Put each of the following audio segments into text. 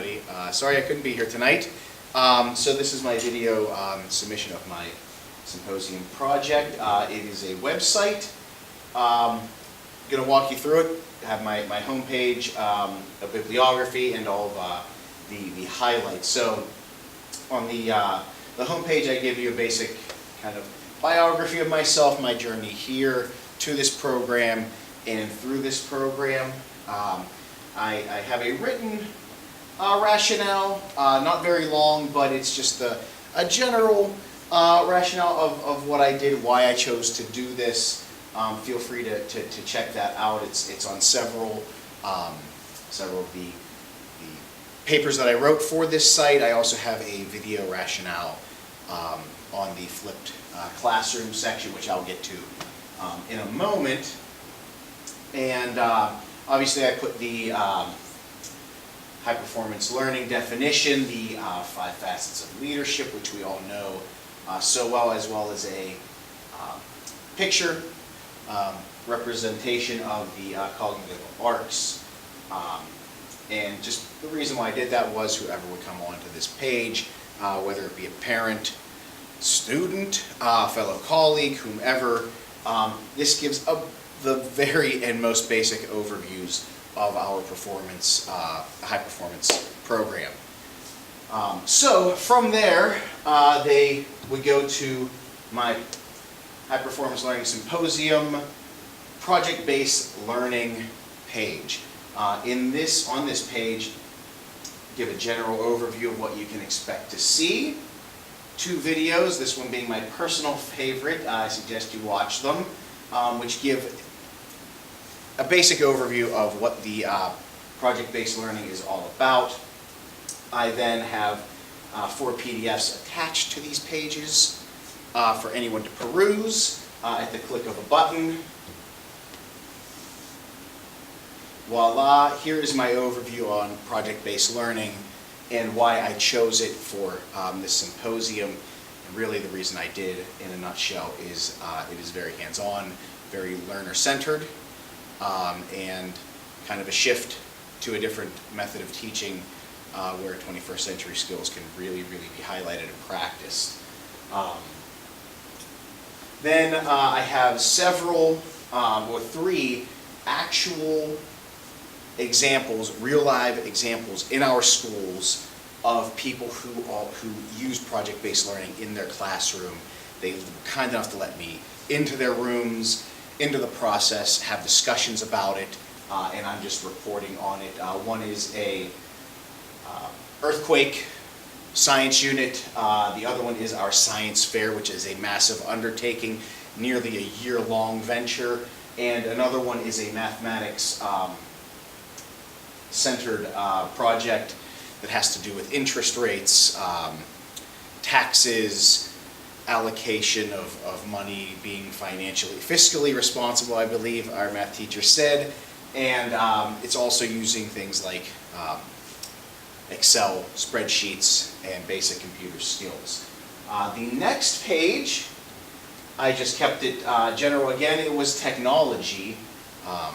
everybody. Sorry I couldn't be here tonight. So this is my video submission of my symposium project. It is a website. I'm going to walk you through it. I have my homepage, a bibliography, and all of the highlights. So on the homepage I give you a basic kind of biography of myself, my journey here to this program and through this program. I have a written rationale, not very long, but it's just a general rationale of what I did, why I chose to do this. Feel free to check that out. It's on several of the papers that I wrote for this site. I also have a video rationale on the flipped classroom section, which I'll get to in a moment. And obviously I put the high performance learning definition, the 5 facets of leadership, which we all know so well as a picture representation of the cognitive arcs. And just the reason why I did that was whoever would come onto this page, whether it be a parent, student, fellow colleague, whomever, this gives the very and most basic overviews of our performance, high performance program. So from there, they would go to my high performance learning symposium project-based learning page. On this page, give a general overview of what you can expect to see. 2 videos, this one being my personal favorite. I suggest you watch them, which give a basic overview of what the project-based learning is all about. I then have 4 PDFs attached to these pages for anyone to peruse at the click of a button. Voila, here is my overview on project-based learning and why I chose it for this symposium. And really the reason I did, in a nutshell, is it is very hands-on, very learner-centered, and kind of a shift to a different method of teaching where 21st century skills can really be highlighted and practiced. Then I have several, or 3 actual examples, real live examples in our schools of people who use project-based learning in their classroom. They were kind enough to let me into their rooms, into the process, have discussions about it, and I'm just reporting on it. One is a earthquake science unit. The other one is our science fair, which is a massive undertaking, nearly a year-long venture. And another one is a mathematics centered project that has to do with interest rates, taxes, allocation of money, being fiscally responsible, I believe our math teacher said. And it's also using things like Excel spreadsheets and basic computer skills. The next page, I just kept it general again. It was technology, not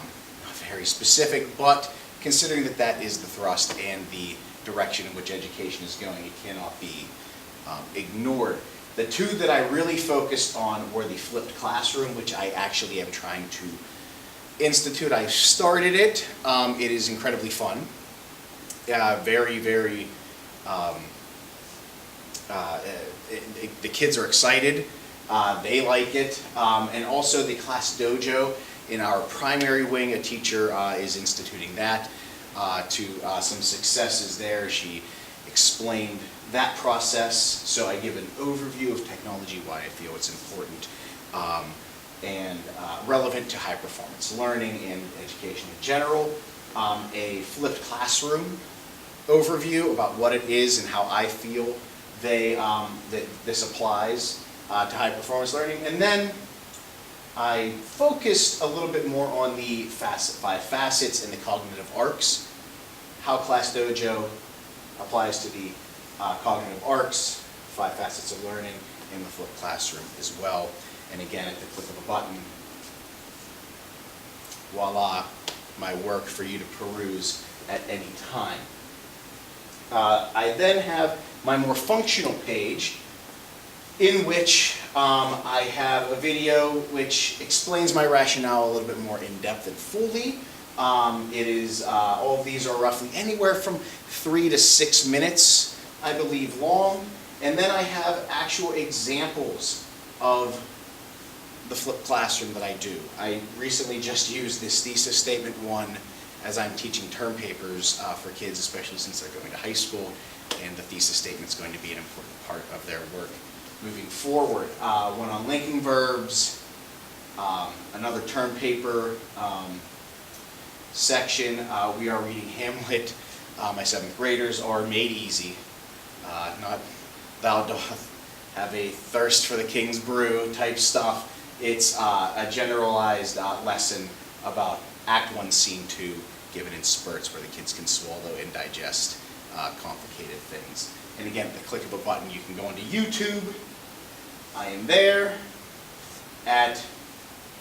very specific, but considering that is the thrust and the direction in which education is going, it cannot be ignored. The 2 that I really focused on were the flipped classroom, which I actually am trying to institute. I started it. It is incredibly fun. Very the kids are excited. They like it. And also the class dojo in our primary wing, a teacher is instituting that to some successes there. She explained that process, so I give an overview of technology, why I feel it's important and relevant to high performance learning and education in general. A flipped classroom overview about what it is and how I feel that this applies to high performance learning. And then I focused a little bit more on the 5 facets and the cognitive arcs, how Class Dojo applies to the cognitive arcs, 5 facets of learning, in the flipped classroom as well. And again, at the click of a button, voila, my work for you to peruse at any time. I then have my more functional page, in which I have a video which explains my rationale a little bit more in depth and fully. All of these are roughly anywhere from 3 to 6 minutes, I believe, long. And then I have actual examples of the flipped classroom that I do. I recently just used this thesis statement one as I'm teaching term papers for kids, especially since they're going to high school, and the thesis statement is going to be an important part of their work moving forward. One on linking verbs, another term paper section. We are reading Hamlet. My 7th graders are made easy. Not thou doth have a thirst for the king's brew type stuff. It's a generalized lesson about Act 1, Scene 2, given in spurts where the kids can swallow and digest complicated things. And again, at the click of a button, you can go onto YouTube. I am there at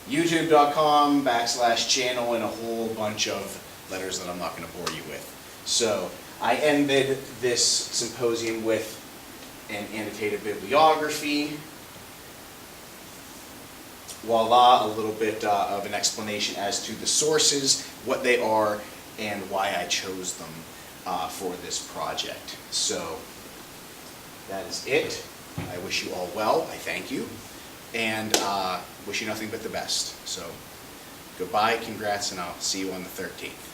youtube.com/channel and a whole bunch of letters that I'm not going to bore you with. So I ended this symposium with an annotated bibliography. Voila, a little bit of an explanation as to the sources, what they are, and why I chose them for this project. So that is it. I wish you all well. I thank you. And wish you nothing but the best. So goodbye, congrats, and I'll see you on the 13th.